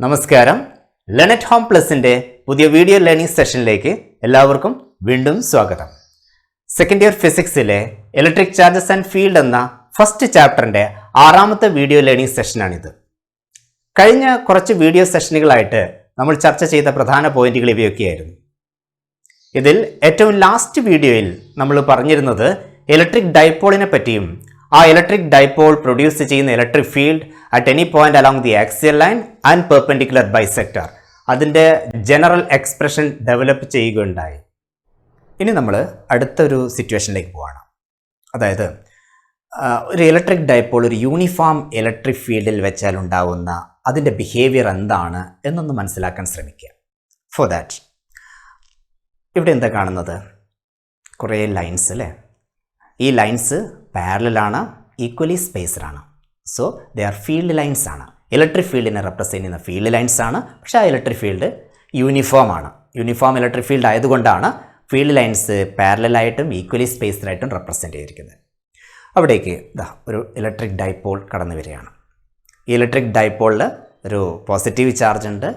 നമസ്കാരം. Learn at home പ്ലസിൻ്റെ പുതിയ video learning സെഷനിലേക്ക് എല്ലാവർക്കും വീണ്ടും സ്വാഗതം. സെക്കൻഡ് ഇയർ ഫിസിക്സിലെ ഇലക്ട്രിക് ചാർജസ് ആൻഡ് ഫീൽഡ് എന്ന ഫസ്റ്റ് ചാപ്റ്ററിൻ്റെ 6ാമത്തെ വീഡിയോ ലേണിംഗ് സെഷനാണിത്. കഴിഞ്ഞ കുറച്ച് വീഡിയോ സെഷനുകളായിട്ട് നമ്മൾ ചർച്ച ചെയ്ത പ്രധാന പോയിന്റുകൾ ഇവയൊക്കെയായിരുന്നു. ഇതിൽ ഏറ്റവും ലാസ്റ്റ് വീഡിയോയിൽ നമ്മൾ പറഞ്ഞിരുന്നത് ഇലക്ട്രിക് ഡൈപോളിനെ പറ്റിയും ആ ഇലക്ട്രിക് ഡൈപോൾ പ്രൊഡ്യൂസ് ചെയ്യുന്ന electric field at any point along the axial line and perpendicular bisector അതിൻ്റെ ജനറൽ എക്സ്പ്രഷൻ ഡെവലപ്പ് ചെയ്യുകയുണ്ടായി. ഇനി നമ്മൾ അടുത്തൊരു സിറ്റുവേഷനിലേക്ക് പോവാണ്. അതായത് ഒരു ഇലക്ട്രിക് ഡൈപോൾ ഒരു യൂണിഫോം ഇലക്ട്രിക് ഫീൽഡിൽ വെച്ചാൽ ഉണ്ടാവുന്ന അതിൻ്റെ ബിഹേവിയർ എന്താണ് എന്നൊന്ന് മനസ്സിലാക്കാൻ ശ്രമിക്കുക. ഫോർ ദാറ്റ് ഇവിടെ എന്താ കാണുന്നത്? കുറേ ലൈൻസ് അല്ലേ? ഈ ലൈൻസ് പാരലലാണ്, ഈക്വലി സ്പേസ്ഡ് ആണ്. So they are field lines ആണ്. ഇലക്ട്രിക് ഫീൽഡിനെ റെപ്രസെൻറ്റ് ചെയ്യുന്ന ഫീൽഡ് ലൈൻസ് ആണ്. പക്ഷേ ആ ഇലക്ട്രിക് ഫീൽഡ് യൂണിഫോം ആണ്. യൂണിഫോം ഇലക്ട്രിക് ഫീൽഡ് ആയതുകൊണ്ടാണ് ഫീൽഡ് ലൈൻസ് പാരലലായിട്ടും ഈക്വലി സ്പേസ്ഡായിട്ടും റെപ്രസെൻറ്റ് ചെയ്തിരിക്കുന്നത്. അവിടേക്ക് ഒരു ഇലക്ട്രിക് ഡൈപോൾ കടന്നു വരികയാണ്. ഈ ഇലക്ട്രിക് ഡൈപോളിൽ ഒരു പോസിറ്റീവ് ചാർജ് ഉണ്ട്,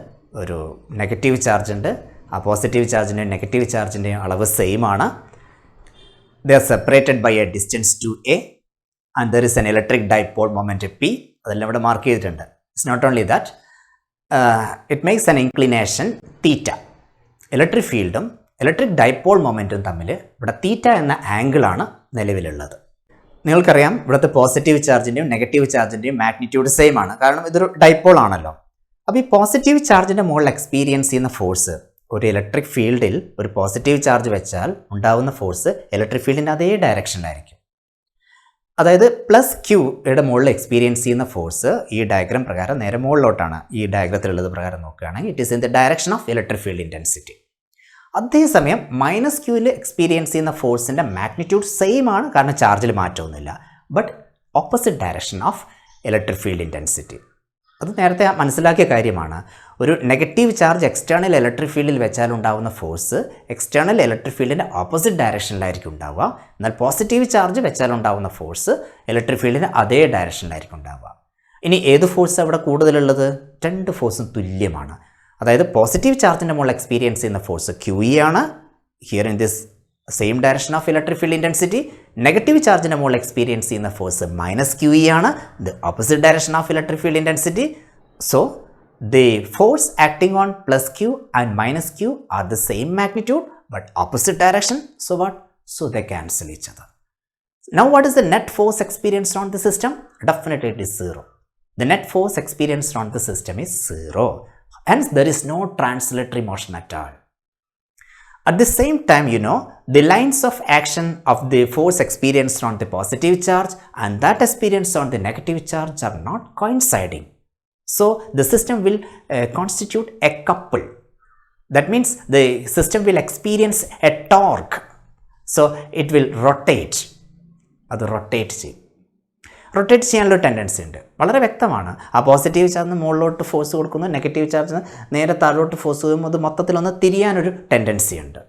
ഒരു നെഗറ്റീവ് ചാർജ് ഉണ്ട്. ആ പോസിറ്റീവ് ചാർജിൻ്റെയും നെഗറ്റീവ് ചാർജിൻ്റെയും അളവ് സെയിം ആണ്. They are separated by a distance 2a and there is an electric dipole moment p. അതെല്ലാം ഇവിടെ മാർക്ക് ചെയ്തിട്ടുണ്ട്. It's not only that, it makes an inclination theta. Electric ഫീൽഡും electric dipole മൊമെൻറ്റും തമ്മിൽ ഇവിടെ തീറ്റ എന്ന ആംഗിളാണ് നിലവിലുള്ളത്. നിങ്ങൾക്കറിയാം ഇവിടുത്തെ പോസിറ്റീവ് ചാർജിൻ്റെയും നെഗറ്റീവ് ചാർജിൻ്റെയും മാഗ്നിറ്റ്യൂഡ് സെയിം ആണ്, കാരണം ഇതൊരു ഡൈപോൾ ആണല്ലോ. അപ്പോൾ ഈ പോസിറ്റീവ് ചാർജിൻ്റെ മുകളിൽ എക്സ്പീരിയൻസ് ചെയ്യുന്ന ഫോഴ്സ്, ഒരു ഇലക്ട്രിക് ഫീൽഡിൽ ഒരു പോസിറ്റീവ് ചാർജ് വെച്ചാൽ ഉണ്ടാകുന്ന ഫോഴ്സ് ഇലക്ട്രിക് ഫീൽഡിൻ്റെ അതേ ഡയറക്ഷനിലായിരിക്കും. അതായത് പ്ലസ് ക്യൂയുടെ മുകളിൽ എക്സ്പീരിയൻസ് ചെയ്യുന്ന ഫോഴ്സ് ഈ ഡയഗ്രാം പ്രകാരം നേരെ മുകളിലോട്ടാണ്. ഈ ഡയഗ്രത്തിലുള്ളത് പ്രകാരം നോക്കുകയാണെങ്കിൽ it is in the direction of electric field intensity. അതേസമയം മൈനസ് ക്യൂവിൽ എക്സ്പീരിയൻസ് ചെയ്യുന്ന ഫോഴ്സിൻ്റെ മാഗ്നിറ്റ്യൂഡ് സെയിം ആണ്, കാരണം ചാർജിൽ മാറ്റമൊന്നുമില്ല. But opposite direction of electric field intensity. അത് നേരത്തെ മനസ്സിലാക്കിയ കാര്യമാണ്. ഒരു നെഗറ്റീവ് ചാർജ് എക്സ്റ്റേണൽ ഇലക്ട്രിക് ഫീൽഡിൽ വെച്ചാൽ ഉണ്ടാകുന്ന ഫോഴ്സ് എക്സ്റ്റേണൽ ഇലക്ട്രിക് ഫീൽഡിൻ്റെ ഓപ്പോസിറ്റ് ഡയറക്ഷനിലായിരിക്കും ഉണ്ടാവുക. എന്നാൽ പോസിറ്റീവ് ചാർജ് വെച്ചാൽ ഉണ്ടാകുന്ന ഫോഴ്സ് ഇലക്ട്രിക് ഫീൽഡിൻ്റെ അതേ ഡയറക്ഷനിലായിരിക്കും ഉണ്ടാവുക. ഇനി ഏത് ഫോഴ്സ് അവിടെ കൂടുതലുള്ളത്? രണ്ട് ഫോഴ്സും തുല്യമാണ്. അതായത് പോസിറ്റീവ് ചാർജിൻ്റെ മുകളിൽ എക്സ്പീരിയൻസ് ചെയ്യുന്ന ഫോഴ്സ് ക്യൂ ഇ ആണ്, here in this same direction of electric field intensity. Negative ചാർജിൻ്റെ മുകളിൽ എക്സ്പീരിയൻസ് ചെയ്യുന്ന ഫോഴ്സ് മൈനസ് ക്യൂ ഇ ആണ്, the opposite direction of electric field intensity. So the force acting on plus q and minus q are the same magnitude but opposite direction. So what? So they cancel each other. Now what is the net force experienced on the system? Definitely it is zero. The net force experienced on the system is zero. Hence there is no translatory motion at all. At the same time, the lines of action of the force experienced on the positive charge and that experienced on the negative charge are not coinciding. So the system will constitute a couple. That means the system will experience a torque. So it will rotate. അത് rotate ചെയ്യാനുള്ള tendency ഉണ്ട്. വളരെ വ്യക്തമാണ്. ആ positive ചാർജിന് മുകളിലോട്ട് force കൊടുക്കുന്നു, negative ചാർജിന് നേരെ താഴോട്ട് ഫോഴ്സ് കൊടുക്കുമ്പോൾ അത് മൊത്തത്തിലൊന്ന് തിരിയാനൊരു ടെൻഡൻസി ഉണ്ട്.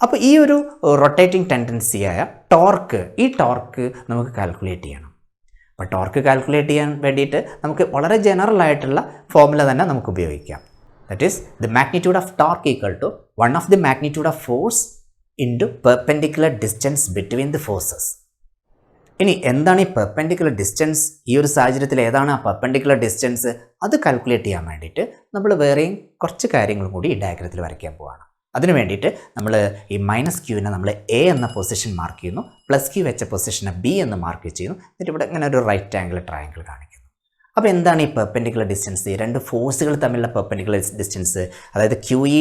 അപ്പോൾ ഈ ഒരു റൊട്ടേറ്റിംഗ് ടെൻഡൻസിയായ ടോർക്ക്, ഈ ടോർക്ക് നമുക്ക് കാൽക്കുലേറ്റ് ചെയ്യണം. അപ്പോൾ ടോർക്ക് കാൽക്കുലേറ്റ് ചെയ്യാൻ വേണ്ടിയിട്ട് നമുക്ക് വളരെ ജനറൽ ആയിട്ടുള്ള ഫോർമുല തന്നെ നമുക്ക് ഉപയോഗിക്കാം. That is the magnitude of torque equal to 1 of the magnitude of force into perpendicular distance between the forces. ഇനി എന്താണ് ഈ പെർപെൻഡിക്കുലർ ഡിസ്റ്റൻസ്? ഈ ഒരു സാഹചര്യത്തിൽ ഏതാണ് ആ പെർപെൻഡിക്കുലർ ഡിസ്റ്റൻസ്? അത് കാൽക്കുലേറ്റ് ചെയ്യാൻ വേണ്ടിയിട്ട് നമ്മൾ വേറെയും കുറച്ച് കാര്യങ്ങളും കൂടി ഈ ഡയഗ്രത്തിൽ വരയ്ക്കാൻ പോവുകയാണ്. അതിന് വേണ്ടിയിട്ട് നമ്മൾ ഈ മൈനസ് ക്യൂവിനെ നമ്മൾ എ എന്ന പൊസിഷൻ മാർക്ക് ചെയ്യുന്നു, പ്ലസ് ക്യൂ വെച്ച പൊസിഷനെ ബി എന്ന് മാർക്ക് ചെയ്യുന്നു. എന്നിട്ട് ഇവിടെ ഇങ്ങനെ ഒരു റൈറ്റ് ആംഗിൾ ട്രയാംഗിൾ കാണിക്കുന്നു. അപ്പോൾ എന്താണ് ഈ പെർപെൻഡിക്കുലർ ഡിസ്റ്റൻസ്? ഈ രണ്ട് ഫോഴ്സുകൾ തമ്മിലുള്ള പെർപെൻഡിക്കുലർ ഡിസ്റ്റൻസ്, അതായത് ക്യൂ ഇ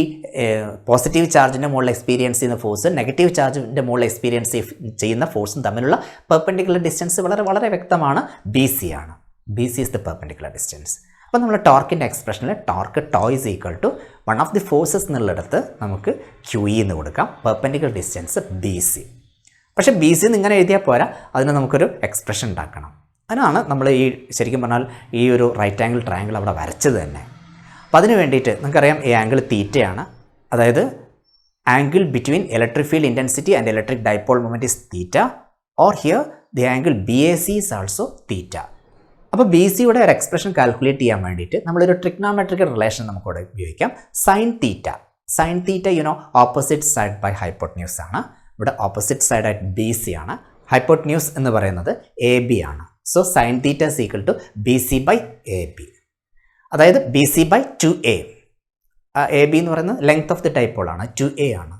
പോസിറ്റീവ് ചാർജിൻ്റെ മുകളിൽ എക്സ്പീരിയൻസ് ചെയ്യുന്ന ഫോഴ്സ് നെഗറ്റീവ് ചാർജിൻ്റെ മുകളിൽ എക്സ്പീരിയൻസ് ചെയ്യുന്ന ഫോഴ്സും തമ്മിലുള്ള പെർപെൻഡിക്കുലർ ഡിസ്റ്റൻസ് വളരെ വളരെ വ്യക്തമാണ്. ബി സി ആണ്. B C is the perpendicular distance. അപ്പോൾ നമ്മൾ ടോർക്കിൻ്റെ എക്സ്പ്രഷനിൽ torque tau is equal to 1 of the forces എന്നുള്ളിടത്ത് നമുക്ക് ക്യൂ ഇ എന്ന് കൊടുക്കാം, പെർപെൻഡിക്കുലർ ഡിസ്റ്റൻസ് ബി സി. പക്ഷേ ബി സി എന്ന് ഇങ്ങനെ എഴുതിയാൽ പോരാ, അതിന് നമുക്കൊരു എക്സ്പ്രഷൻ ഉണ്ടാക്കണം. അതിനാണ് നമ്മൾ ഈ ശരിക്കും പറഞ്ഞാൽ ഈ ഒരു റൈറ്റ് ആംഗിൾ ട്രയാംഗിൾ അവിടെ വരച്ചത് തന്നെ. അപ്പോൾ അതിന് വേണ്ടിയിട്ട് നമുക്കറിയാം ഈ ആംഗിൾ തീറ്റയാണ്. അതായത് angle between electric field intensity and electric dipole moment is theta, or here the angle BAC is also theta. അപ്പോൾ ബി സിയുടെ ഒരു എക്സ്പ്രഷൻ കാൽക്കുലേറ്റ് ചെയ്യാൻ വേണ്ടിയിട്ട് നമ്മളൊരു ട്രിഗ്നോമെട്രിക്കൽ റിലേഷൻ നമുക്കിവിടെ ഉപയോഗിക്കാം. Sine theta opposite side by hypotenuse ആണ്. ഇവിടെ ഓപ്പോസിറ്റ് സൈഡ് ആയിട്ട് ബി സി ആണ്. ഹൈപ്പോട്ടന്യൂസ് എന്ന് പറയുന്നത് എ ബി ആണ്. So sine theta is equal to B C by A B, അതായത് B C by 2a. A B എന്ന് പറയുന്നത് ലെങ്ത് ഓഫ് ദി ഡൈപോൾ ആണ്, 2a ആണ്.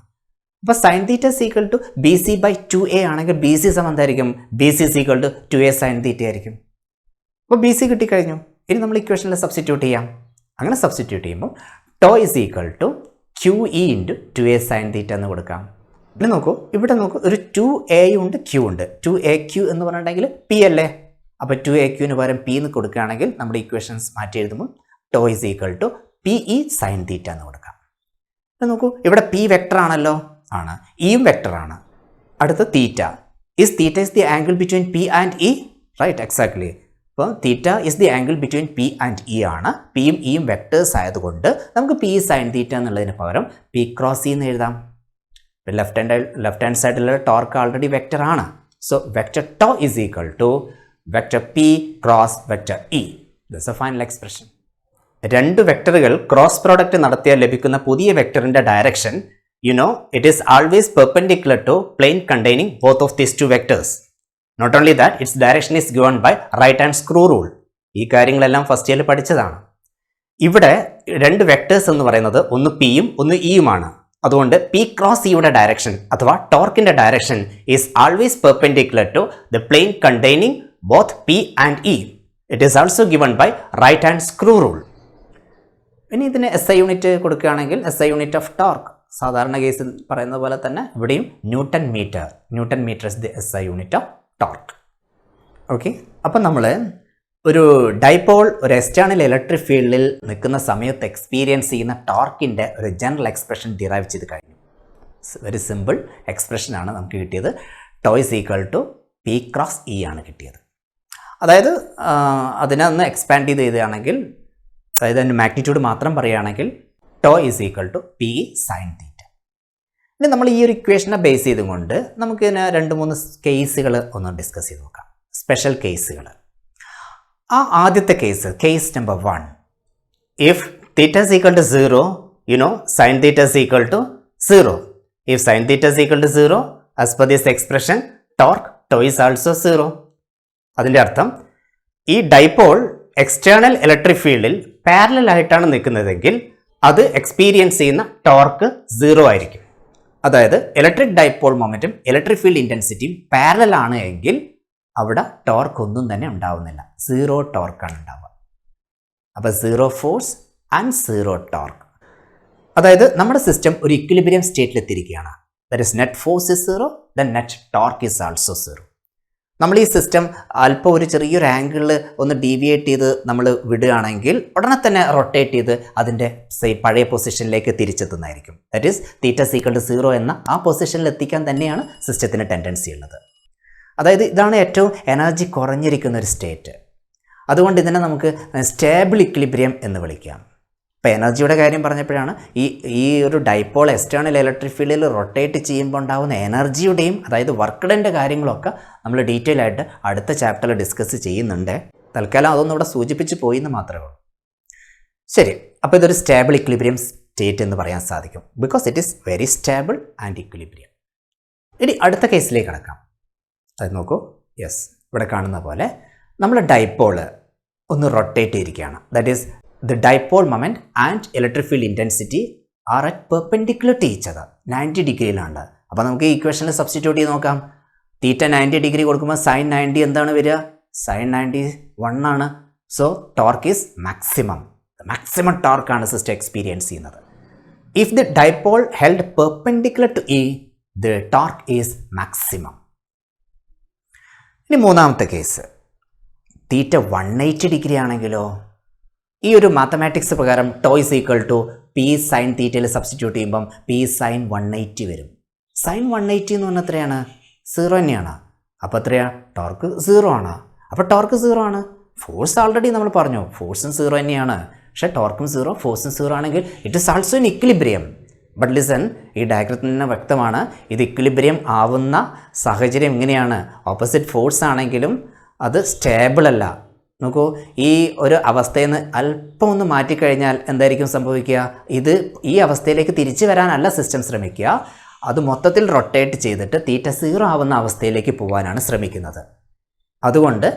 അപ്പോൾ sine theta is equal to B C by 2a ആണെങ്കിൽ B C സമം എന്തായിരിക്കും? B C is equal to 2a sine theta ആയിരിക്കും. അപ്പോൾ ബി സി കിട്ടിക്കഴിഞ്ഞു. ഇനി നമ്മൾ ഇക്വേഷനിൽ സബ്സ്റ്റിറ്റ്യൂട്ട് ചെയ്യാം. അങ്ങനെ സബ്സ്റ്റിറ്റ്യൂട്ട് ചെയ്യുമ്പോൾ tau is equal to QE into 2a sine theta എന്ന് കൊടുക്കാം. പിന്നെ നോക്കൂ, ഇവിടെ നോക്കൂ, ഒരു 2a ഉണ്ട്, Q ഉണ്ട്. 2AQ എന്ന് പറഞ്ഞിട്ടുണ്ടെങ്കിൽ P അല്ലേ? അപ്പോൾ 2AQന് പകരം P എന്ന് കൊടുക്കുകയാണെങ്കിൽ നമ്മുടെ ഇക്വേഷൻസ് മാറ്റി എഴുതുമ്പോൾ tau is equal to PE sine theta എന്ന് കൊടുക്കാം. പിന്നെ നോക്കൂ, ഇവിടെ P വെക്ടർ ആണല്ലോ, ആണ്. ഇയും വെക്ടർ ആണ്. അടുത്ത theta is the angle between P and E, right? Exactly. അപ്പോൾ theta is the angle between P and E ആണ്. പിയും ഇയും വെക്ടേഴ്സ് ആയതുകൊണ്ട് നമുക്ക് P സൈൻ തീറ്റ എന്നുള്ളതിന് പകരം P ക്രോസ് E എന്ന് എഴുതാം. ലെഫ്റ്റ് ഹാൻഡ് സൈഡിലുള്ള ടോർക്ക് ആൾറെഡി വെക്ടർ ആണ്. So vector tau is equal to vector P cross vector E. This a final expression. രണ്ട് വെക്ടറുകൾ ക്രോസ് പ്രോഡക്റ്റ് നടത്തിയാൽ ലഭിക്കുന്ന പുതിയ വെക്ടറിന്റെ direction it is always perpendicular to plane containing both of these two vectors. Not only that, its direction is given by right hand screw rule. ഈ കാര്യങ്ങളെല്ലാം first ഇയറിൽ പഠിച്ചതാണ്. ഇവിടെ രണ്ട് വെക്ടേഴ്സ് എന്ന് പറയുന്നത് ഒന്ന് പിയും ഒന്ന് ഇയുമാണ്. അതുകൊണ്ട് പി ക്രോസ് ഇയുടെ ഡയറക്ഷൻ അഥവാ ടോർക്കിന്റെ direction is always perpendicular to the plane containing both P and E. It is also given by right hand screw rule. ഇനി ഇതിന് SI യൂണിറ്റ് കൊടുക്കുകയാണെങ്കിൽ SI യൂണിറ്റ് ഓഫ് ടോർക്ക് സാധാരണ കേസിൽ പറയുന്ന പോലെ തന്നെ ഇവിടെയും newton metre is the SI unit of torque. Okay, അപ്പം നമ്മൾ ഒരു ഡൈപോൾ ഒരു എക്സ്റ്റേണൽ ഇലക്ട്രിക് ഫീൽഡിൽ നിൽക്കുന്ന സമയത്ത് എക്സ്പീരിയൻസ് ചെയ്യുന്ന ടോർക്കിൻ്റെ ഒരു ജനറൽ എക്സ്പ്രഷൻ ഡിറൈവ് ചെയ്ത് കഴിഞ്ഞു. വെരി സിമ്പിൾ എക്സ്പ്രഷനാണ് നമുക്ക് കിട്ടിയത്. Tau is equal to P cross E ആണ് കിട്ടിയത്. അതായത് അതിനെ ഒന്ന് എക്സ്പാൻഡ് ചെയ്ത് എഴുതുകയാണെങ്കിൽ, അതായത് അതിൻ്റെ മാഗ്നിറ്റ്യൂഡ് മാത്രം പറയുകയാണെങ്കിൽ tau is equal to P sine theta. ഇനി നമ്മൾ ഈ ഒരു ഇക്വേഷനെ ബേസ് ചെയ്തുകൊണ്ട് നമുക്ക് ഇതിനെ 2-3 കേസുകൾ ഒന്ന് ഡിസ്കസ് ചെയ്ത് നോക്കാം, സ്പെഷ്യൽ കേസുകൾ. ആ ആദ്യത്തെ case number 1, if theta is equal to 0, sine theta is equal to 0. If sine theta is equal to 0, as per this expression tau is also 0. അതിൻ്റെ അർത്ഥം ഈ ഡൈപോൾ എക്സ്റ്റേണൽ ഇലക്ട്രിക് ഫീൽഡിൽ പാരലൽ ആയിട്ടാണ് നിൽക്കുന്നതെങ്കിൽ അത് എക്സ്പീരിയൻസ് ചെയ്യുന്ന ടോർക്ക് 0 ആയിരിക്കും. അതായത് ഇലക്ട്രിക് ഡൈപോൾ മൊമെന്റും ഇലക്ട്രിക് ഫീൽഡ് ഇൻറ്റൻസിറ്റിയും പാരലൽ ആണ് എങ്കിൽ അവിടെ ടോർക്ക് ഒന്നും തന്നെ ഉണ്ടാവുന്നില്ല, 0 ടോർക്കാണ് ഉണ്ടാവുക. അപ്പോൾ 0 ഫോഴ്സ് ആൻഡ് 0 ടോർക്ക്. അതായത് നമ്മുടെ സിസ്റ്റം ഒരു ഇക്വിലിബ്രിയം സ്റ്റേറ്റിൽ എത്തിയിരിക്കുകയാണ്. That is net force is 0, then net torque is also 0. നമ്മൾ ഈ സിസ്റ്റം അല്പം ഒരു ചെറിയൊരു ആംഗിളിൽ ഒന്ന് ഡീവിയേറ്റ് ചെയ്ത് നമ്മൾ വിടുകയാണെങ്കിൽ ഉടനെ തന്നെ റൊട്ടേറ്റ് ചെയ്ത് അതിൻ്റെ പഴയ പൊസിഷനിലേക്ക് തിരിച്ചെത്തുന്നതായിരിക്കും. That is theta equal to 0 എന്ന ആ പൊസിഷനിൽ എത്തിക്കാൻ തന്നെയാണ് സിസ്റ്റത്തിന് ടെൻഡൻസി ഉള്ളത്. അതായത് ഇതാണ് ഏറ്റവും എനർജി കുറഞ്ഞിരിക്കുന്ന ഒരു സ്റ്റേറ്റ്. അതുകൊണ്ട് ഇതിനെ നമുക്ക് സ്റ്റേബിൾ ഇക്വിലിബ്രിയം എന്ന് വിളിക്കാം. ഇപ്പോൾ എനർജിയുടെ കാര്യം പറഞ്ഞപ്പോഴാണ് ഈ ഒരു ഡൈപോൾ എക്സ്റ്റേണൽ ഇലക്ട്രിക് ഫീൽഡിൽ റൊട്ടേറ്റ് ചെയ്യുമ്പോൾ ഉണ്ടാകുന്ന എനർജിയുടെയും അതായത് വർക്ക് ഡൻ്റെ കാര്യങ്ങളൊക്കെ നമ്മൾ ഡീറ്റെയിൽ ആയിട്ട് അടുത്ത ചാപ്റ്ററിൽ ഡിസ്കസ് ചെയ്യുന്നുണ്ട്. തൽക്കാലം അതൊന്നും ഇവിടെ സൂചിപ്പിച്ച് പോയി എന്ന് മാത്രമേ ഉള്ളൂ. ശരി, അപ്പോൾ ഇതൊരു സ്റ്റേബിൾ ഇക്വിലിബ്രിയം സ്റ്റേറ്റ് എന്ന് പറയാൻ സാധിക്കും, because it is very stable and equilibrium. ഇനി അടുത്ത കേസിലേക്ക് കിടക്കാം. അത് നോക്കൂ, യെസ്, ഇവിടെ കാണുന്ന പോലെ നമ്മൾ ഡൈപോള് ഒന്ന് റൊട്ടേറ്റ് ചെയ്തിരിക്കുകയാണ്. That is the dipole moment and electric field intensity are at perpendicular to each other, 90 ഡിഗ്രിയിലാണ്. അപ്പോൾ നമുക്ക് ഈ ഇക്വേഷനിൽ സബ്സ്റ്റിറ്റ്യൂട്ട് ചെയ്ത് നോക്കാം. തീറ്റ 90 ഡിഗ്രി കൊടുക്കുമ്പോൾ സൈൻ 90 എന്താണ് വരിക? സൈൻ 90 1 ആണ്. സോ ടോർക്ക് ഈസ് മാക്സിമം ടോർക്കാണ് സിസ്റ്റം എക്സ്പീരിയൻസ് ചെയ്യുന്നത്. If the dipole held perpendicular to E, the torque is maximum. ഇനി മൂന്നാമത്തെ കേസ്, തീറ്റ 180 ഡിഗ്രി ആണെങ്കിലോ? ഈ ഒരു മാത്തമാറ്റിക്സ് പ്രകാരം tau is equal to P sine തീറ്റയിൽ സബ്സ്റ്റിറ്റ്യൂട്ട് ചെയ്യുമ്പം പി സൈൻ 180 വരും. സൈൻ 180 എന്ന് പറഞ്ഞാൽ എത്രയാണ്? 0 തന്നെയാണ്. അപ്പോൾ എത്രയാണ്? ടോർക്ക് 0 ആണ്. അപ്പോൾ ടോർക്ക് 0 ആണ്. ഫോഴ്സ് ആൾറെഡി നമ്മൾ പറഞ്ഞു, ഫോഴ്സും 0 തന്നെയാണ്. പക്ഷേ ടോർക്കും 0, ഫോഴ്സും 0 ആണെങ്കിൽ it is also in equilibrium. But listen, ഈ ഡയഗ്രത്തിൽ നിന്ന് വ്യക്തമാണ് ഇത് ഇക്വിലിബ്രിയം ആവുന്ന സാഹചര്യം എങ്ങനെയാണ്? ഓപ്പോസിറ്റ് ഫോഴ്സ് ആണെങ്കിലും അത് സ്റ്റേബിൾ അല്ല, നോക്കൂ, ഈ ഒരു അവസ്ഥയിൽ നിന്ന് അല്പം ഒന്ന് മാറ്റിക്കഴിഞ്ഞാൽ എന്തായിരിക്കും സംഭവിക്കുക? ഇത് ഈ അവസ്ഥയിലേക്ക് തിരിച്ചു വരാനല്ല സിസ്റ്റം ശ്രമിക്കുക, അത് മൊത്തത്തിൽ റൊട്ടേറ്റ് ചെയ്തിട്ട് തീറ്റ 0 ആവുന്ന അവസ്ഥയിലേക്ക് പോകാനാണ് ശ്രമിക്കുന്നത്. അതുകൊണ്ട്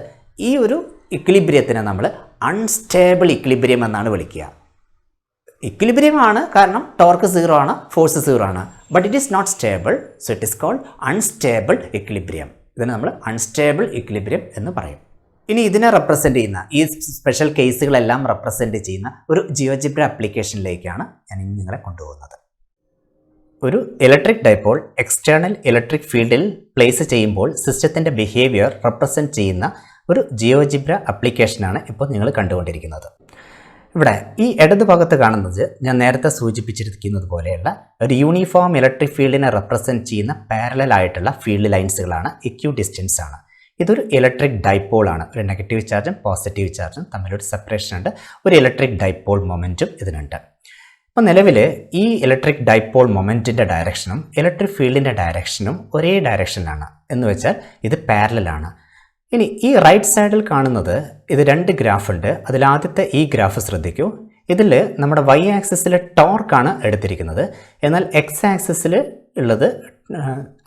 ഈ ഒരു ഇക്വിലിബ്രിയത്തിനെ നമ്മൾ അൺസ്റ്റേബിൾ ഇക്വിലിബ്രിയം എന്നാണ് വിളിക്കുക. ഇക്വിലിബ്രിയം ആണ്, കാരണം ടോർക്ക് 0 ആണ്, ഫോഴ്സ് 0 ആണ്. But it is not stable, so it is called unstable equilibrium. ഇതിനെ നമ്മൾ അൺസ്റ്റേബിൾ ഇക്വിലിബ്രിയം എന്ന് പറയും. ഇനി ഇതിനെ റെപ്രസെൻ്റ് ചെയ്യുന്ന, ഈ സ്പെഷ്യൽ കേസുകളെല്ലാം റെപ്രസെൻ്റ് ചെയ്യുന്ന ഒരു ജിയോജിബ്ര ആപ്ലിക്കേഷനിലേക്കാണ് ഞാൻ ഇനി നിങ്ങളെ കൊണ്ടുപോകുന്നത്. ഒരു ഇലക്ട്രിക് ഡൈപോൾ എക്സ്റ്റേണൽ ഇലക്ട്രിക് ഫീൽഡിൽ പ്ലേസ് ചെയ്യുമ്പോൾ സിസ്റ്റത്തിൻ്റെ ബിഹേവിയർ റെപ്രസെൻ്റ് ചെയ്യുന്ന ഒരു ജിയോജിബ്ര ആപ്ലിക്കേഷനാണ് ഇപ്പോൾ നിങ്ങൾ കണ്ടുകൊണ്ടിരിക്കുന്നത്. ഇവിടെ ഈ ഇടത് ഭാഗത്ത് കാണുന്നത് ഞാൻ നേരത്തെ സൂചിപ്പിച്ചിരിക്കുന്നത് പോലെയുള്ള ഒരു യൂണിഫോം ഇലക്ട്രിക് ഫീൽഡിനെ റെപ്രസെൻറ്റ് ചെയ്യുന്ന പാരലൽ ആയിട്ടുള്ള ഫീൽഡ് ലൈൻസുകളാണ്, ഇക്യു ഡിസ്റ്റൻസ് ആണ്. ഇതൊരു ഇലക്ട്രിക് ഡൈപോൾ ആണ്. ഒരു നെഗറ്റീവ് ചാർജും പോസിറ്റീവ് ചാർജും തമ്മിലൊരു സെപ്പറേഷൻ ഉണ്ട്. ഒരു ഇലക്ട്രിക് ഡൈപോൾ മൊമെൻറ്റും ഇതിനുണ്ട്. അപ്പോൾ നിലവിൽ ഈ ഇലക്ട്രിക് ഡൈപോൾ മൊമെൻറ്റിൻ്റെ ഡയറക്ഷനും ഇലക്ട്രിക് ഫീൽഡിൻ്റെ ഡയറക്ഷനും ഒരേ ഡയറക്ഷനിലാണ്. എന്ന് വെച്ചാൽ ഇത് പാരലലാണ്. ഇനി ഈ റൈറ്റ് സൈഡിൽ കാണുന്നത് ഇത് 2 ഗ്രാഫ് ഉണ്ട്. അതിലാദ്യത്തെ ഈ ഗ്രാഫ് ശ്രദ്ധിക്കൂ. ഇതിൽ നമ്മുടെ വൈ ആക്സിസിൽ ടോർക്കാണ് എടുത്തിരിക്കുന്നത്, എന്നാൽ എക്സ് ആക്സിസിൽ ഉള്ളത്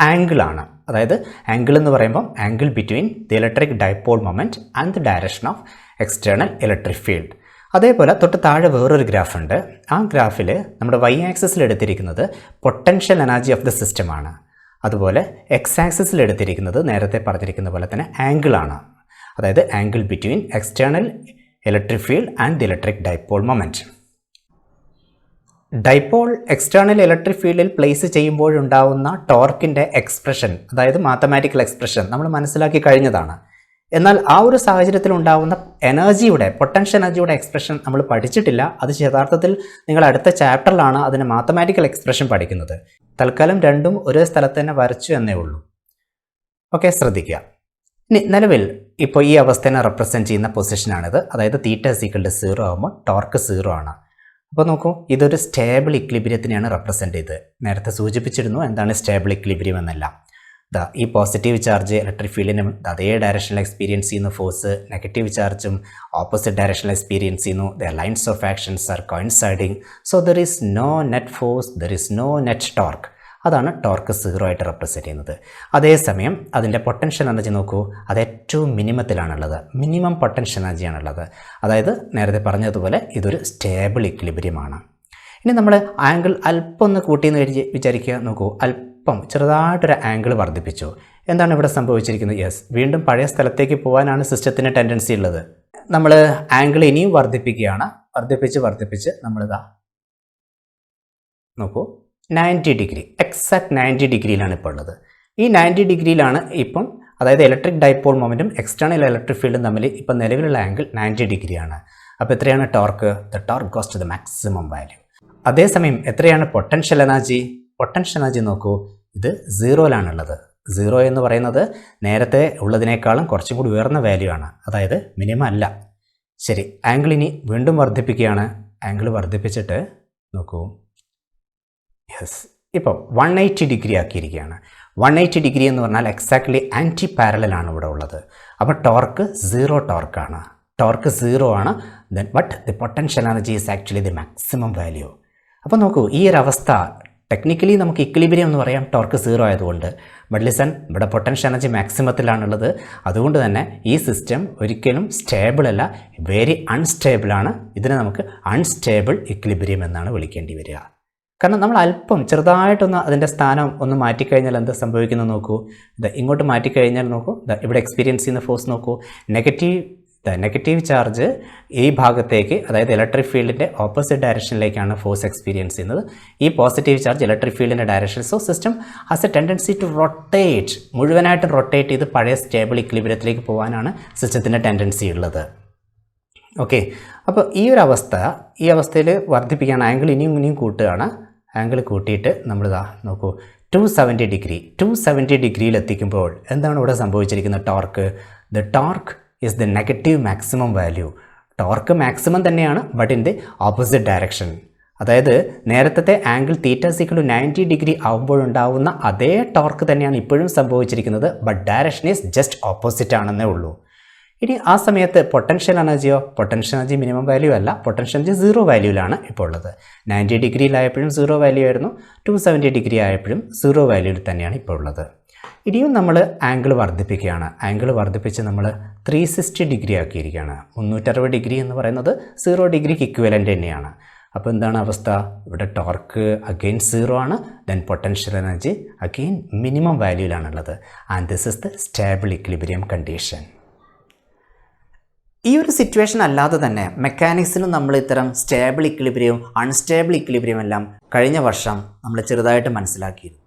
ആംഗിളാണ്. അതായത് ആംഗിൾ എന്ന് പറയുമ്പോൾ angle between the electric dipole moment and the direction of external electric field. അതേപോലെ തൊട്ട് താഴെ വേറൊരു ഗ്രാഫ് ഉണ്ട്. ആ ഗ്രാഫിൽ നമ്മുടെ വൈ ആക്സിസിൽ എടുത്തിരിക്കുന്നത് പൊട്ടൻഷ്യൽ എനർജി ഓഫ് ദി സിസ്റ്റമാണ്. അതുപോലെ എക്സ് ആക്സിസിൽ എടുത്തിരിക്കുന്നത് നേരത്തെ പറഞ്ഞിരിക്കുന്ന പോലെ തന്നെ ആംഗിളാണ്. അതായത് angle between external electric field and the electric dipole moment. Dipole external electric ഫീൽഡിൽ പ്ലേസ് ചെയ്യുമ്പോഴുണ്ടാവുന്ന ടോർക്കിൻ്റെ എക്സ്പ്രഷൻ, അതായത് മാത്തമാറ്റിക്കൽ എക്സ്പ്രഷൻ നമ്മൾ മനസ്സിലാക്കി കഴിഞ്ഞതാണ്. എന്നാൽ ആ ഒരു സാഹചര്യത്തിൽ ഉണ്ടാകുന്ന എനർജിയുടെ, പൊട്ടൻഷ്യൽ എനർജിയുടെ എക്സ്പ്രഷൻ നമ്മൾ പഠിച്ചിട്ടില്ല. അത് യഥാർത്ഥത്തിൽ നിങ്ങൾ അടുത്ത ചാപ്റ്ററിലാണ് അതിന് മാത്തമാറ്റിക്കൽ എക്സ്പ്രഷൻ പഠിക്കുന്നത്. തൽക്കാലം രണ്ടും ഒരേ സ്ഥലത്ത് തന്നെ വരച്ചു എന്നേ ഉള്ളൂ. ഓക്കെ, ശ്രദ്ധിക്കുക. ഇനി നിലവിൽ ഇപ്പോൾ ഈ അവസ്ഥയെ റെപ്രസെൻറ്റ് ചെയ്യുന്ന പൊസിഷനാണിത്. അതായത് തീറ്റ = 0 ആകുമ്പോൾ ടോർക്ക് 0 ആണ്. അപ്പോൾ നോക്കൂ, ഇതൊരു സ്റ്റേബിൾ ഇക്വിലിബ്രിയത്തിനെയാണ് റെപ്രസെൻറ്റ് ചെയ്ത്. നേരത്തെ സൂചിപ്പിച്ചിരുന്നു എന്താണ് സ്റ്റേബിൾ ഇക്വിലിബ്രിയം എന്നെല്ലാം. ഈ പോസിറ്റീവ് ചാർജ് ഇലക്ട്രിക് ഫീൽഡിനും അതേ ഡയറക്ഷനിൽ എക്സ്പീരിയൻസ് ചെയ്യുന്ന ഫോഴ്സ്, നെഗറ്റീവ് ചാർജും ഓപ്പോസിറ്റ് ഡയറക്ഷനിൽ എക്സ്പീരിയൻസ് ചെയ്യുന്നു. The lines of actions are coinciding, so there is no net force, there is no net torque. അതാണ് ടോർക്ക് 0 ആയിട്ട് റെപ്രസെൻറ്റ് ചെയ്യുന്നത്. അതേസമയം അതിൻ്റെ പൊട്ടൻഷ്യൽ എനർജി നോക്കൂ, അത് ഏറ്റവും മിനിമത്തിലാണുള്ളത്. Minimum potential എനർജിയാണുള്ളത്. അതായത് നേരത്തെ പറഞ്ഞതുപോലെ ഇതൊരു സ്റ്റേബിൾ ഇക്വിലിബ്രിയമാണ്. ഇനി നമ്മൾ ആംഗിൾ അല്പം ഒന്ന് കൂട്ടിയെന്ന് വിചാരിക്കുക. നോക്കൂ, അല്പം ചെറുതായിട്ടൊരു ആംഗിൾ വർദ്ധിപ്പിച്ചു. എന്താണ് ഇവിടെ സംഭവിച്ചിരിക്കുന്നത്? യെസ്, വീണ്ടും പഴയ സ്ഥലത്തേക്ക് പോകാനാണ് സിസ്റ്റത്തിന് ടെൻഡൻസി ഉള്ളത്. നമ്മൾ ആംഗിൾ ഇനിയും വർദ്ധിപ്പിക്കുകയാണ്. വർദ്ധിപ്പിച്ച് നമ്മളിതാ നോക്കൂ, 90 ഡിഗ്രി, എക്സാക്ട് 90 ഡിഗ്രിയിലാണ് ഇപ്പോൾ ഉള്ളത്. ഈ 90 ഡിഗ്രിയിലാണ് ഇപ്പം, അതായത് ഇലക്ട്രിക് ഡൈപോൾ മൊമെൻറ്റും എക്സ്റ്റേണൽ ഇലക്ട്രിക് ഫീൽഡും തമ്മിൽ ഇപ്പം നിലവിലുള്ള ആംഗിൾ 90 ഡിഗ്രിയാണ്. അപ്പോൾ എത്രയാണ് torque? The torque goes to the maximum value. അതേസമയം എത്രയാണ് പൊട്ടൻഷ്യൽ എനർജി? പൊട്ടൻഷ്യൽ എനർജി നോക്കൂ, ഇത് 0ലാണുള്ളത്. 0 എന്ന് പറയുന്നത് നേരത്തെ ഉള്ളതിനേക്കാളും കുറച്ചും കൂടി ഉയർന്ന വാല്യൂ ആണ്, അതായത് മിനിമം അല്ല. ശരി, ആംഗിൾ ഇനി വീണ്ടും വർദ്ധിപ്പിക്കുകയാണ്. ആംഗിൾ വർദ്ധിപ്പിച്ചിട്ട് നോക്കൂ, യെസ്, ഇപ്പോൾ 180 ഡിഗ്രി ആക്കിയിരിക്കുകയാണ്. 180 ഡിഗ്രി എന്ന് പറഞ്ഞാൽ എക്സാക്ട്ലി ആൻറ്റി പാരലലാണ് ഇവിടെ ഉള്ളത്. അപ്പോൾ ടോർക്ക് 0 ടോർക്കാണ്. ടോർക്ക് 0 ആണ്. But the potential energy is actually the maximum value. അപ്പോൾ നോക്കൂ, ഈ ഒരു അവസ്ഥ ടെക്നിക്കലി നമുക്ക് ഇക്വിലിബ്രിയം എന്ന് പറയാം ടോർക്ക് 0 ആയതുകൊണ്ട്. ബട്ട് ലിസൺ, ഇവിടെ പൊട്ടൻഷ്യൽ എനർജി മാക്സിമത്തിലാണുള്ളത്. അതുകൊണ്ട് തന്നെ ഈ സിസ്റ്റം ഒരിക്കലും സ്റ്റേബിൾ അല്ല, വെരി അൺസ്റ്റേബിളാണ്. ഇതിനെ നമുക്ക് അൺസ്റ്റേബിൾ ഇക്വിലിബ്രിയം എന്നാണ് വിളിക്കേണ്ടി വരിക. കാരണം നമ്മൾ അല്പം ചെറുതായിട്ടൊന്ന് അതിൻ്റെ സ്ഥാനം ഒന്ന് മാറ്റിക്കഴിഞ്ഞാൽ എന്താ സംഭവിക്കുന്നത് നോക്കൂ. ഇങ്ങോട്ട് മാറ്റിക്കഴിഞ്ഞാൽ നോക്കൂ, ഇവിടെ എക്സ്പീരിയൻസ് ചെയ്യുന്ന ഫോഴ്സ് നോക്കൂ. നെഗറ്റീവ് ചാർജ് ഈ ഭാഗത്തേക്ക്, അതായത് ഇലക്ട്രിക് ഫീൽഡിൻ്റെ ഓപ്പോസിറ്റ് ഡയറക്ഷനിലേക്കാണ് ഫോഴ്സ് എക്സ്പീരിയൻസ് ചെയ്യുന്നത്. ഈ പോസിറ്റീവ് ചാർജ് ഇലക്ട്രിക് ഫീൽഡിൻ്റെ direction. So system has a tendency to rotate, മുഴുവനായിട്ടും റൊട്ടേറ്റ് ചെയ്ത് പഴയ സ്റ്റേബിൾ ഇക്വിലിബ്രിയത്തിലേക്ക് പോകാനാണ് സിസ്റ്റത്തിൻ്റെ ടെൻഡൻസി ഉള്ളത്. ഓക്കെ, അപ്പോൾ ഈ ഒരു അവസ്ഥയിൽ വർദ്ധിപ്പിക്കുകയാണ്. ആംഗിൾ ഇനിയും കൂട്ടുകയാണ്. ആംഗിൾ കൂട്ടിയിട്ട് നമ്മളിതാ നോക്കൂ, 270 ഡിഗ്രിയിൽ എത്തിക്കുമ്പോൾ എന്താണ് ഇവിടെ സംഭവിച്ചിരിക്കുന്നത്? Torque. The torque is the negative maximum value. Torque maximum തന്നെയാണ്, but in the opposite direction. അതായത് നേരത്തെ ആംഗിൾ θ 90 ഡിഗ്രി ആകുമ്പോഴുണ്ടാവുന്ന അതേ ടോർക്ക് തന്നെയാണ് ഇപ്പോഴും സംഭവിച്ചിരിക്കുന്നത്. But direction is just opposite ആണെന്നേ ഉള്ളൂ. ഇനി ആ സമയത്ത് പൊട്ടൻഷ്യൽ എനർജി മിനിമം വാല്യൂ അല്ല, പൊട്ടൻഷ്യൽ എനർജി 0 വാല്യൂവിലാണ് ഇപ്പോൾ ഉള്ളത്. 90 ഡിഗ്രിയിലായപ്പോഴും 0 വാല്യൂ ആയിരുന്നു, 270 ഡിഗ്രി ആയപ്പോഴും 0 വാല്യൂവിൽ തന്നെയാണ് ഇപ്പോൾ ഉള്ളത്. ഇനിയും നമ്മൾ ആംഗിൾ വർദ്ധിപ്പിക്കുകയാണ്. ആംഗിൾ വർദ്ധിപ്പിച്ച് നമ്മൾ 360 ഡിഗ്രി ആക്കിയിരിക്കുകയാണ്. 360 ഡിഗ്രി എന്ന് പറയുന്നത് 0 ഡിഗ്രിക്ക് ഇക്വലൻ്റ് തന്നെയാണ്. അപ്പോൾ എന്താണ് അവസ്ഥ? ഇവിടെ ടോർക്ക് അഗെയിൻ 0 ആണ്, then potential energy again minimum വാല്യൂവിലാണുള്ളത്. And this is the stable equilibrium condition. ഈ ഒരു സിറ്റുവേഷൻ അല്ലാതെ തന്നെ മെക്കാനിക്സിലും നമ്മൾ ഇത്തരം സ്റ്റേബിൾ ഇക്വിലിബ്രിയവും അൺസ്റ്റേബിൾ ഇക്വിലിബ്രിയം എല്ലാം കഴിഞ്ഞ വർഷം നമ്മൾ ചെറുതായിട്ട് മനസ്സിലാക്കിയിരുന്നു.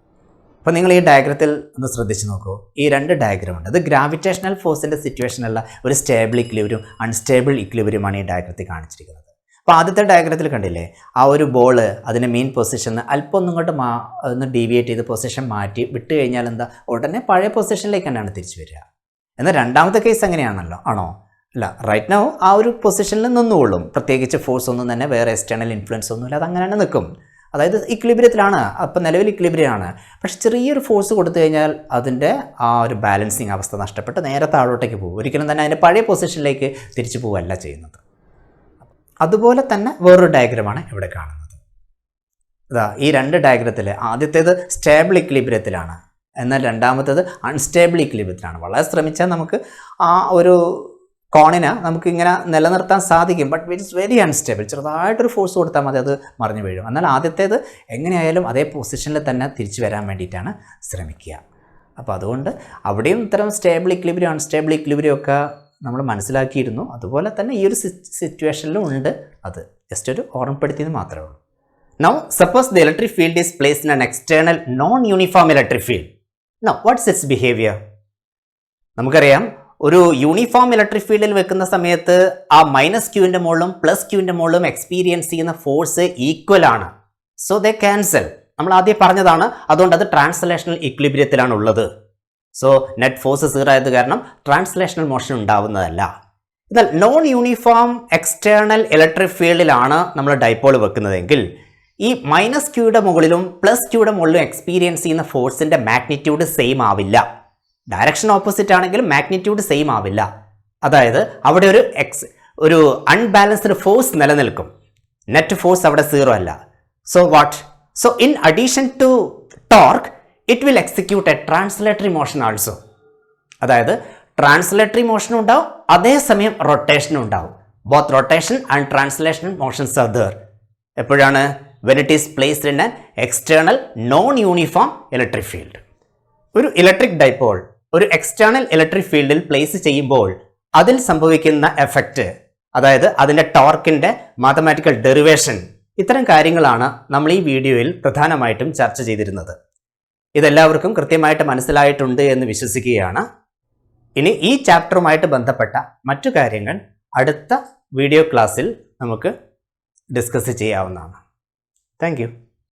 അപ്പോൾ നിങ്ങൾ ഈ ഡയഗ്രത്തിൽ ഒന്ന് ശ്രദ്ധിച്ച് നോക്കൂ. ഈ 2 ഡയഗ്രം ഉണ്ട്. അത് ഗ്രാവിറ്റേഷണൽ ഫോഴ്സിൻ്റെ സിറ്റുവേഷനുള്ള ഒരു സ്റ്റേബിൾ ഇക്വിലിബ്രിയം അൺസ്റ്റേബിൾ ഇക്വിലിബ്രിയമാണ് ഈ ഡയഗ്രത്തിൽ കാണിച്ചിരിക്കുന്നത്. അപ്പോൾ ആദ്യത്തെ ഡയഗ്രത്തിൽ കണ്ടില്ലേ, ആ ഒരു ബോള് അതിൻ്റെ മെയിൻ പൊസിഷനിൽ അല്പം ഒന്നും ഇങ്ങോട്ട് ഒന്ന് ഡീവിയേറ്റ് ചെയ്ത് പൊസിഷൻ മാറ്റി വിട്ട് കഴിഞ്ഞാൽ എന്താ, ഉടനെ പഴയ പൊസിഷനിലേക്ക് തന്നെയാണ് തിരിച്ചു വരിക. എന്നാൽ രണ്ടാമത്തെ കേസ് എങ്ങനെയാണല്ലോ, ആണോ? അല്ല, റൈറ്റ് നൗ ആ ഒരു പൊസിഷനിൽ നിന്നുകൊള്ളും. പ്രത്യേകിച്ച് ഫോഴ്സ് ഒന്നും തന്നെ വേറെ എക്സ്റ്റേണൽ ഇൻഫ്ലുവൻസ് ഒന്നുമില്ല, അത് അങ്ങനെ തന്നെ നിൽക്കും. അതായത് ഇക്വിലിബ്രിയത്തിലാണ്, അപ്പം നിലവിൽ ഇക്വിലിബ്രിയമാണ്. പക്ഷെ ചെറിയൊരു ഫോഴ്സ് കൊടുത്തു കഴിഞ്ഞാൽ അതിൻ്റെ ആ ഒരു ബാലൻസിങ് അവസ്ഥ നഷ്ടപ്പെട്ട് നേരെ താഴോട്ടേക്ക് പോകും. ഒരിക്കലും തന്നെ അതിൻ്റെ പഴയ പൊസിഷനിലേക്ക് തിരിച്ചു പോവുകയല്ല ചെയ്യുന്നത്. അതുപോലെ തന്നെ വേറൊരു ഡയഗ്രമാണ് ഇവിടെ കാണുന്നത്. ഇതാ ഈ 2 ഡയഗ്രത്തിൽ ആദ്യത്തേത് സ്റ്റേബിൾ ഇക്വിലിബ്രിയത്തിലാണ്, എന്നാൽ രണ്ടാമത്തേത് അൺസ്റ്റേബിൾ ഇക്വിലിബ്രിയത്തിലാണ്. വളരെ ശ്രമിച്ചാൽ നമുക്ക് ആ ഒരു കോണിനെ നമുക്ക് ഇങ്ങനെ നിലനിർത്താൻ സാധിക്കും, but it is very unstable. ചെറുതായിട്ടൊരു ഫോഴ്സ് കൊടുത്താൽ മതി, അത് മറിഞ്ഞു വീഴും. എന്നാൽ ആദ്യത്തേത് എങ്ങനെയായാലും അതേ പൊസിഷനിൽ തന്നെ തിരിച്ചു വരാൻ വേണ്ടിയിട്ടാണ് ശ്രമിക്കുക. അപ്പോൾ അതുകൊണ്ട് അവിടെയും ഇത്തരം സ്റ്റേബിൾ ഇക്വിലിബ്രിയം അൺസ്റ്റേബിൾ ഇക്വിലിബ്രിയം ഒക്കെ നമ്മൾ മനസ്സിലാക്കിയിരുന്നു. അതുപോലെ തന്നെ ഈ ഒരു സിറ്റുവേഷനിലും ഉണ്ട്. അത് ജസ്റ്റ് ഒരു ഓർമ്മപ്പെടുത്തിയത് മാത്രമേ ഉള്ളൂ. Now suppose the electric field is placed in an external non uniform electric field. Now what's its behaviour? നമുക്കറിയാം, ഒരു യൂണിഫോം ഇലക്ട്രിക് ഫീൽഡിൽ വെക്കുന്ന സമയത്ത് ആ -q മുകളിലും +q മുകളിലും എക്സ്പീരിയൻസ് ചെയ്യുന്ന ഫോഴ്സ് ഈക്വൽ ആണ്. So they cancel. നമ്മൾ ആദ്യം പറഞ്ഞതാണ്, അതുകൊണ്ട് അത് ട്രാൻസ്ലേഷണൽ ഇക്വിലിബ്രിയത്തിലാണ് ഉള്ളത്. സോ നെറ്റ് ഫോഴ്സ് 0 ആയത് കാരണം ട്രാൻസ്ലേഷണൽ മോഷൻ ഉണ്ടാവുന്നതല്ല. എന്നാൽ നോൺ യൂണിഫോം എക്സ്റ്റേണൽ ഇലക്ട്രിക് ഫീൽഡിലാണ് നമ്മൾ ഡൈപോൾ വെക്കുന്നതെങ്കിൽ ഈ -q മുകളിലും +q മുകളിലും എക്സ്പീരിയൻസ് ചെയ്യുന്ന ഫോഴ്സിൻ്റെ മാഗ്നിറ്റ്യൂഡ് സെയിം ആവില്ല. ഡയറക്ഷൻ ഓപ്പോസിറ്റ് ആണെങ്കിലും മാഗ്നിറ്റ്യൂഡ് സെയിം ആവില്ല. അതായത് അവിടെ ഒരു അൺബാലൻസ്ഡ് ഫോഴ്സ് നിലനിൽക്കും. നെറ്റ് ഫോഴ്സ് അവിടെ 0 അല്ല. So what? So in addition to torque it will execute a translatory motion also. അതായത് ട്രാൻസ്ലേറ്ററി മോഷൻ ഉണ്ടാവും, അതേസമയം റൊട്ടേഷനും ഉണ്ടാവും. Both rotation and translation motions are there. എപ്പോഴാണ്? When it is placed in an external non uniform electric field. ഒരു electric dipole ഒരു external electric ഫീൽഡിൽ place ചെയ്യുമ്പോൾ അതിൽ സംഭവിക്കുന്ന എഫക്റ്റ്, അതായത് അതിൻ്റെ ടോർക്കിൻ്റെ മാത്തമാറ്റിക്കൽ ഡെറിവേഷൻ, ഇത്തരം കാര്യങ്ങളാണ് നമ്മൾ ഈ വീഡിയോയിൽ പ്രധാനമായിട്ടും ചർച്ച ചെയ്തിരുന്നത്. ഇതെല്ലാവർക്കും കൃത്യമായിട്ട് മനസ്സിലായിട്ടുണ്ട് എന്ന് വിശ്വസിക്കുകയാണ്. ഇനി ഈ ചാപ്റ്ററുമായിട്ട് ബന്ധപ്പെട്ട മറ്റു കാര്യങ്ങൾ അടുത്ത വീഡിയോ ക്ലാസ്സിൽ നമുക്ക് ഡിസ്കസ് ചെയ്യാവുന്നതാണ്. Thank you.